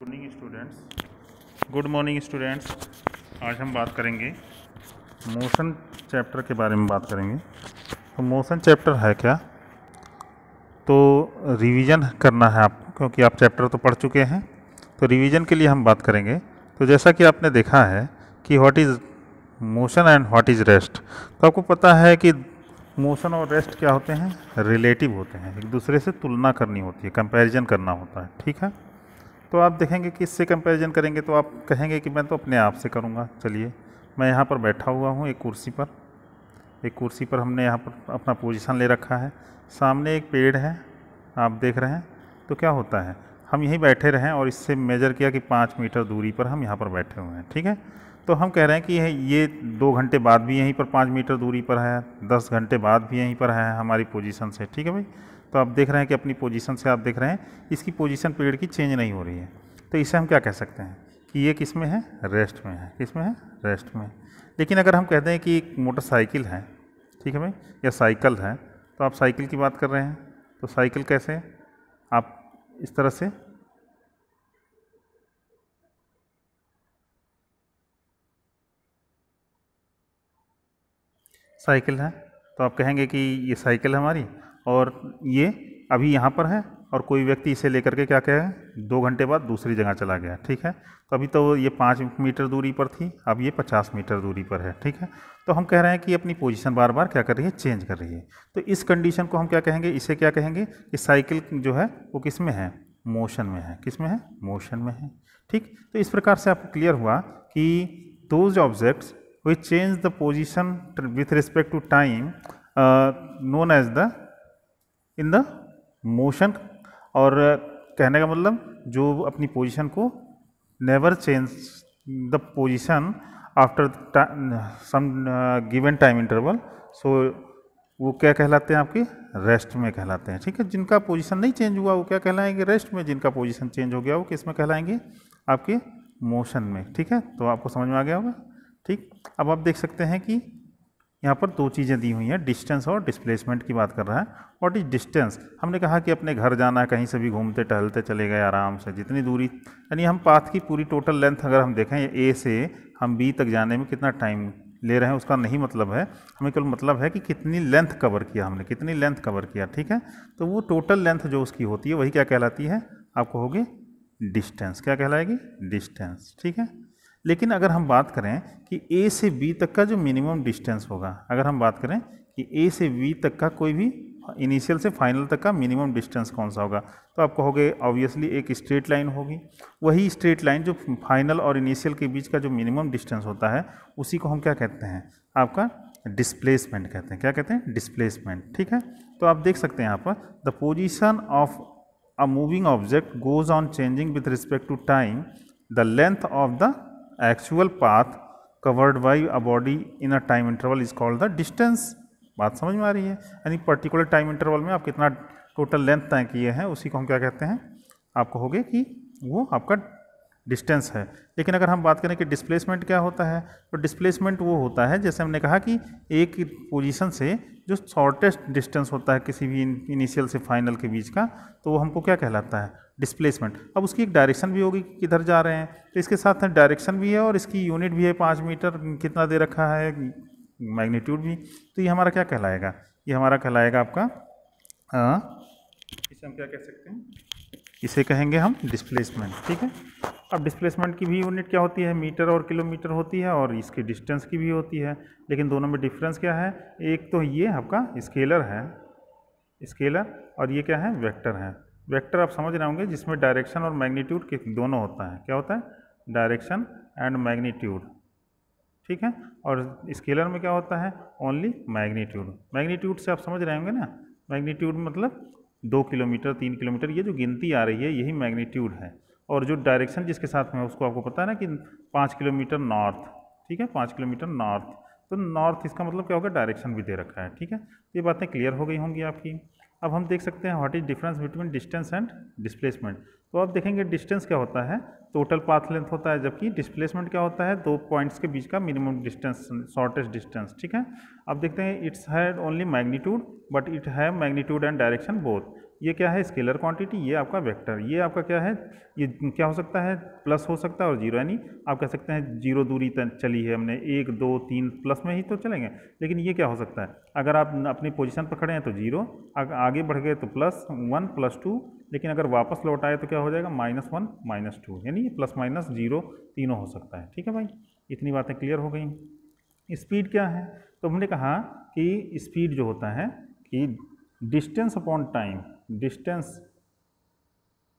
Morning students, good morning students. आज हम बात करेंगे मोशन चैप्टर के बारे में बात करेंगे। तो मोशन चैप्टर है क्या, तो रिवीजन करना है आपको, क्योंकि आप चैप्टर तो पढ़ चुके हैं। तो रिवीजन के लिए हम बात करेंगे। तो जैसा कि आपने देखा है कि what is motion and what is rest. तो आपको पता है कि मोशन और रेस्ट क्या होते हैं, रिलेटिव होते हैं, एक दूसरे से तुलना करनी होती है, कंपैरिजन करना होता है। ठीक है, तो आप देखेंगे कि इससे कंपैरिजन करेंगे तो आप कहेंगे कि मैं तो अपने आप से करूँगा। चलिए, मैं यहाँ पर बैठा हुआ हूँ एक कुर्सी पर हमने यहाँ पर अपना पोजीशन ले रखा है। सामने एक पेड़ है, आप देख रहे हैं। तो क्या होता है, हम यहीं बैठे रहें और इससे मेजर किया कि 5 मीटर दूरी पर हम यहाँ पर बैठे हुए हैं। ठीक है, तो हम कह रहे हैं कि ये 2 घंटे बाद भी यहीं पर 5 मीटर दूरी पर है, 10 घंटे बाद भी यहीं पर है हमारी पोजीशन से। ठीक है भाई, तो आप देख रहे हैं कि अपनी पोजीशन से आप देख रहे हैं इसकी पोजीशन पेड़ की चेंज नहीं हो रही है। तो इसे हम क्या कह सकते हैं कि ये किस में है, रेस्ट में है। किस में है, रेस्ट में। लेकिन अगर हम कहते हैं कि एक मोटरसाइकिल है, ठीक है भाई, या साइकिल है, तो आप साइकिल की बात कर रहे हैं। तो साइकिल कैसे, आप इस तरह से साइकिल है, तो आप कहेंगे कि ये साइकिल है हमारी, और ये अभी यहाँ पर है, और कोई व्यक्ति इसे लेकर के क्या कहे 2 घंटे बाद दूसरी जगह चला गया। ठीक है, तो अभी तो ये 5 मीटर दूरी पर थी, अब ये 50 मीटर दूरी पर है। ठीक है, तो हम कह रहे हैं कि अपनी पोजीशन बार बार क्या कर रही है, चेंज कर रही है। तो इस कंडीशन को हम क्या कहेंगे, इसे क्या कहेंगे कि साइकिल जो है वो किस में है, मोशन में है। किस में है, मोशन में है। ठीक, तो इस प्रकार से आपको क्लियर हुआ कि those objects which change the position with respect to time known as the in the motion। और कहने का मतलब जो अपनी पोजीशन को never change the position after some given time interval, so वो क्या कहलाते हैं, आपके रेस्ट में कहलाते हैं। ठीक है, जिनका पोजीशन नहीं चेंज हुआ वो क्या कहलाएंगे, रेस्ट में। जिनका पोजीशन चेंज हो गया वो किस में कहलाएंगे, आपके मोशन में। ठीक है, तो आपको समझ में आ गया होगा। ठीक, अब आप देख सकते हैं कि यहाँ पर 2 चीज़ें दी हुई हैं, डिस्टेंस और डिस्प्लेसमेंट की बात कर रहा है। व्हाट इज डिस्टेंस, हमने कहा कि अपने घर जाना है, कहीं से भी घूमते टहलते चले गए आराम से, जितनी दूरी, यानी हम पाथ की पूरी टोटल लेंथ अगर हम देखें, ए से हम बी तक जाने में कितना टाइम ले रहे हैं उसका नहीं मतलब है, हमें केवल मतलब है कि कितनी लेंथ कवर किया हमने, कितनी लेंथ कवर किया। ठीक है, तो वो टोटल लेंथ जो उसकी होती है वही क्या कहलाती है, आपको होगी डिस्टेंस। क्या कहलाएगी, डिस्टेंस। ठीक है, लेकिन अगर हम बात करें कि ए से बी तक का जो मिनिमम डिस्टेंस होगा, अगर हम बात करें कि ए से बी तक का कोई भी इनिशियल से फाइनल तक का मिनिमम डिस्टेंस कौन सा होगा, तो आप कहोगे ऑब्वियसली एक स्ट्रेट लाइन होगी। वही स्ट्रेट लाइन जो फाइनल और इनिशियल के बीच का जो मिनिमम डिस्टेंस होता है उसी को हम क्या कहते हैं, आपका डिस्प्लेसमेंट कहते हैं। क्या कहते हैं, डिस्प्लेसमेंट। ठीक है, तो आप देख सकते हैं यहाँ पर the position of a moving object goes on changing with respect to time, the length of the actual path covered by a body in a time interval is called the distance। बात समझ में आ रही है, यानी particular time interval में आप कितना total length तय किए हैं उसी को हम क्या कहते हैं, आप कहोगे कि वो आपका डिस्टेंस है। लेकिन अगर हम बात करें कि डिस्प्लेसमेंट क्या होता है, तो डिस्प्लेसमेंट वो होता है, जैसे हमने कहा कि एक पोजीशन से जो शॉर्टेस्ट डिस्टेंस होता है किसी भी इनिशियल से फाइनल के बीच का, तो वो हमको क्या कहलाता है, डिस्प्लेसमेंट। अब उसकी एक डायरेक्शन भी होगी कि किधर जा रहे हैं, तो इसके साथ डायरेक्शन भी है और इसकी यूनिट भी है, 5 मीटर कितना दे रखा है, मैग्नीट्यूड भी। तो ये हमारा क्या कहलाएगा, ये हमारा कहलाएगा आपका इसे हम क्या कह सकते हैं, इसे कहेंगे हम डिस्प्लेसमेंट। ठीक है, अब डिस्प्लेसमेंट की भी यूनिट क्या होती है, मीटर और किलोमीटर होती है, और इसकी डिस्टेंस की भी होती है। लेकिन दोनों में डिफरेंस क्या है, एक तो ये आपका स्केलर है, स्केलर, और ये क्या है, वेक्टर है। वेक्टर आप समझ रहे होंगे जिसमें डायरेक्शन और मैग्नीट्यूड के दोनों होता है। क्या होता है, डायरेक्शन एंड मैग्नीट्यूड। ठीक है, और स्केलर में क्या होता है, ओनली मैग्नीट्यूड। मैग्नीट्यूड से आप समझ रहे होंगे ना, मैग्नीट्यूड मतलब 2 किलोमीटर 3 किलोमीटर, ये जो गिनती आ रही है यही मैग्नीट्यूड है। और जो डायरेक्शन जिसके साथ में उसको आपको पता है ना कि 5 किलोमीटर नॉर्थ। ठीक है, 5 किलोमीटर नॉर्थ, तो नॉर्थ इसका मतलब क्या होगा, डायरेक्शन भी दे रखा है। ठीक है, ये बातें क्लियर हो गई होंगी आपकी। अब हम देख सकते हैं what is difference between distance and displacement. तो आप देखेंगे डिस्टेंस क्या होता है, टोटल पाथ लेंथ होता है, जबकि डिस्प्लेसमेंट क्या होता है, 2 पॉइंट्स के बीच का मिनिमम डिस्टेंस, शॉर्टेस्ट डिस्टेंस। ठीक है, अब देखते हैं it's had only magnitude but it have magnitude and direction both. ये क्या है, स्केलर क्वांटिटी, ये आपका वेक्टर, ये आपका क्या है, ये क्या हो सकता है, प्लस हो सकता है और जीरो, यानी आप कह सकते हैं जीरो दूरी चली है हमने, 1 2 3 प्लस में ही तो चलेंगे। लेकिन ये क्या हो सकता है, अगर आप अपनी पोजीशन पर खड़े हैं तो जीरो, आगे बढ़ गए तो +1 +2, लेकिन अगर वापस लौट आए तो क्या हो जाएगा, -1 -2, यानी प्लस माइनस जीरो तीनों हो सकता है। ठीक है भाई, इतनी बातें क्लियर हो गई। स्पीड क्या है, तो हमने कहा कि स्पीड जो होता है कि distance upon time, distance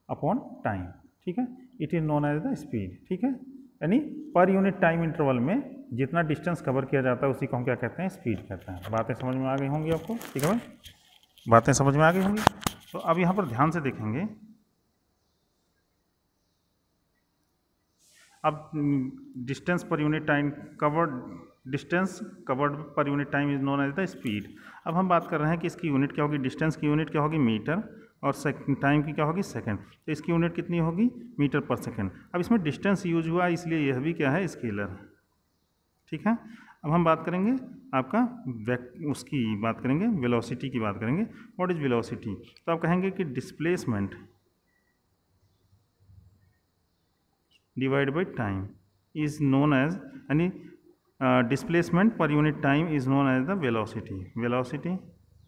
upon time, ठीक है, it is known as the speed. ठीक है, यानी पर यूनिट टाइम इंटरवल में जितना डिस्टेंस कवर किया जाता है उसी को हम क्या कहते हैं, स्पीड कहते हैं। बातें समझ में आ गई होंगी आपको, ठीक है भाई, बातें समझ में आ गई होंगी। तो अब यहाँ पर ध्यान से देखेंगे, अब distance per unit time covered, distance covered per unit time is known as the speed. अब हम बात कर रहे हैं कि इसकी यूनिट क्या होगी, डिस्टेंस की यूनिट क्या होगी, मीटर, और टाइम की क्या होगी, सेकंड। तो इसकी यूनिट कितनी होगी, मीटर पर सेकंड। अब इसमें डिस्टेंस यूज हुआ इसलिए यह भी क्या है, स्केलर। ठीक है, अब हम बात करेंगे आपका उसकी बात करेंगे, वेलोसिटी की बात करेंगे। व्हाट इज वेलोसिटी, तो आप कहेंगे कि displacement divide by time is known as, यानी displacement per unit time is known as the velocity, velocity.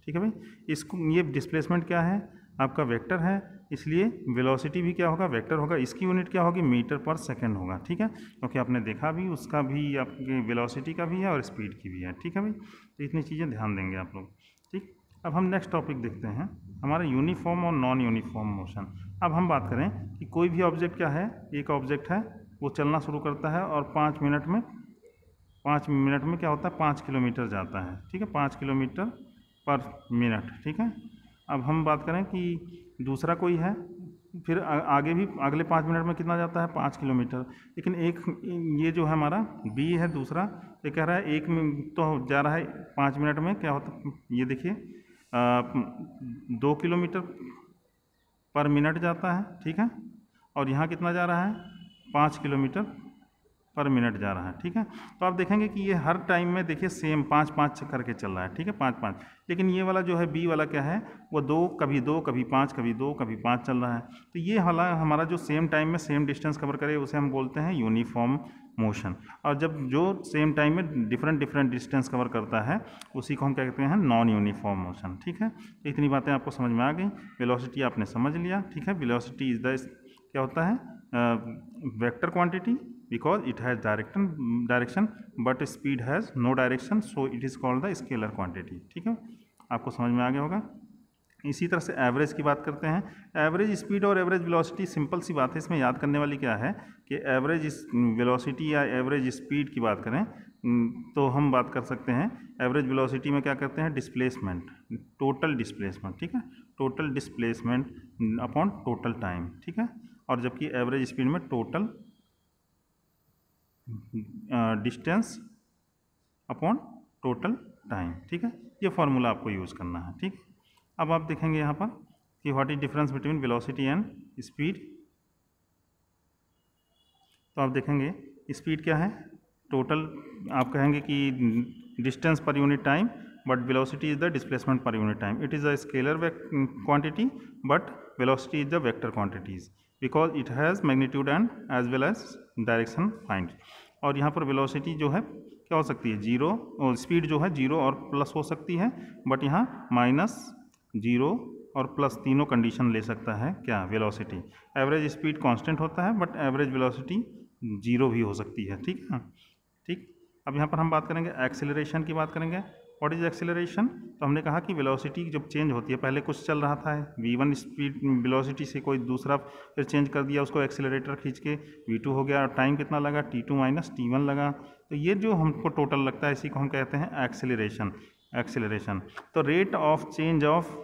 ठीक है भाई, इसको, ये डिस्प्लेसमेंट क्या है, आपका वेक्टर है, इसलिए वेलोसिटी भी क्या होगा, वेक्टर होगा। इसकी यूनिट क्या होगी, मीटर पर सेकंड होगा। ठीक है, क्योंकि आपने देखा भी, उसका भी आपके वेलोसिटी का भी है और स्पीड की भी है। ठीक है भाई, तो इतनी चीज़ें ध्यान देंगे आप लोग। ठीक, अब हम नेक्स्ट टॉपिक देखते हैं, हमारा यूनिफॉर्म और नॉन यूनिफॉर्म मोशन। अब हम बात करें कि कोई भी ऑब्जेक्ट क्या है, एक ऑब्जेक्ट है, वो चलना शुरू करता है और 5 मिनट में क्या होता है, 5 किलोमीटर जाता है। ठीक है, 5 किलोमीटर पर मिनट। ठीक है, अब हम बात करें कि दूसरा कोई है, फिर आगे भी अगले 5 मिनट में कितना जाता है, 5 किलोमीटर। लेकिन एक ये जो है हमारा बी है दूसरा, ये कह रहा है एक में तो जा रहा है 5 मिनट में क्या होता, ये देखिए 2 किलोमीटर पर मिनट जाता है। ठीक है, और यहाँ कितना जा रहा है, 5 किलोमीटर पर मिनट जा रहा है। ठीक है, तो आप देखेंगे कि ये हर टाइम में देखिए सेम 5-5 करके चल रहा है। ठीक है, 5-5, लेकिन ये वाला जो है बी वाला क्या है, वो 2 कभी 2 कभी 5 कभी 2 कभी 5 चल रहा है। तो ये वाला हमारा जो सेम टाइम में सेम डिस्टेंस कवर करे उसे हम बोलते हैं यूनिफॉर्म मोशन। और जब जो सेम टाइम में डिफरेंट डिस्टेंस कवर करता है उसी को हम क्या कहते हैं, नॉन यूनिफॉर्म मोशन। ठीक है, तो इतनी बातें आपको समझ में आ गई। वेलोसिटी आपने समझ लिया। ठीक है, वेलोसिटी इज द, क्या होता है, vector quantity, because it has direction but speed has no direction, so it is called the scalar quantity। ठीक है, आपको समझ में आ गया होगा। इसी तरह से एवरेज की बात करते हैं। एवरेज स्पीड और एवरेज वेलोसिटी सिंपल सी बात है, इसमें याद करने वाली क्या है कि एवरेज वेलोसिटी या एवरेज स्पीड की बात करें तो हम बात कर सकते हैं एवरेज वेलोसिटी में क्या करते हैं, डिस्प्लेसमेंट, टोटल डिस्प्लेसमेंट। ठीक है, total displacement upon total time. ठीक है, और जबकि एवरेज स्पीड में total distance upon total time. ठीक है, ये फॉर्मूला आपको यूज़ करना है। ठीक, अब आप देखेंगे यहाँ पर कि what is difference between velocity and speed. तो आप देखेंगे स्पीड क्या है, टोटल, आप कहेंगे कि distance per unit time, but velocity is the displacement per unit time. It is a scalar quantity but velocity is the vector quantities because it has magnitude and as well as direction find. और यहाँ पर velocity जो है क्या हो सकती है, zero, और स्पीड जो है जीरो और प्लस हो सकती है, बट यहाँ माइनस, जीरो और प्लस तीनों कंडीशन ले सकता है क्या, वेलोसिटी। एवरेज स्पीड कांस्टेंट होता है बट एवरेज वेलोसिटी जीरो भी हो सकती है। ठीक है, ठीक, अब यहाँ पर हम बात करेंगे एक्सेलरेशन की बात करेंगे। व्हाट इज एक्सेलरेशन, तो हमने कहा कि वेलोसिटी जब चेंज होती है, पहले कुछ चल रहा था v1 स्पीड वेलोसिटी से कोई दूसरा फिर चेंज कर दिया उसको, एक्सेलरेटर खींच के v2 हो गया, और टाइम कितना लगा, t2 माइनस t1 लगा। तो ये जो हमको टोटल लगता है इसी को हम कहते हैं एक्सेलरेशन। एक्सेलरेशन, तो rate of change of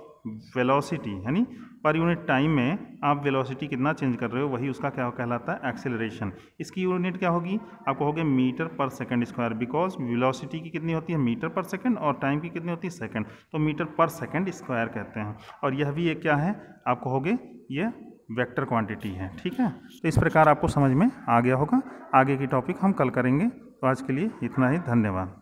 velocity, यानी पर यूनिट टाइम में आप वेलोसिटी कितना चेंज कर रहे हो वही उसका क्या कहलाता है, एक्सेलरेशन। इसकी यूनिट क्या होगी, आपको होगी मीटर पर सेकंड स्क्वायर, बिकॉज वेलोसिटी की कितनी होती है, मीटर पर सेकंड, और टाइम की कितनी होती है, सेकंड, तो मीटर पर सेकंड स्क्वायर कहते हैं। और यह भी एक क्या है, आपको होगे ये वेक्टर क्वांटिटी है। ठीक है, तो इस प्रकार आपको समझ में आ गया होगा। आगे की टॉपिक हम कल करेंगे, तो आज के लिए इतना ही, धन्यवाद।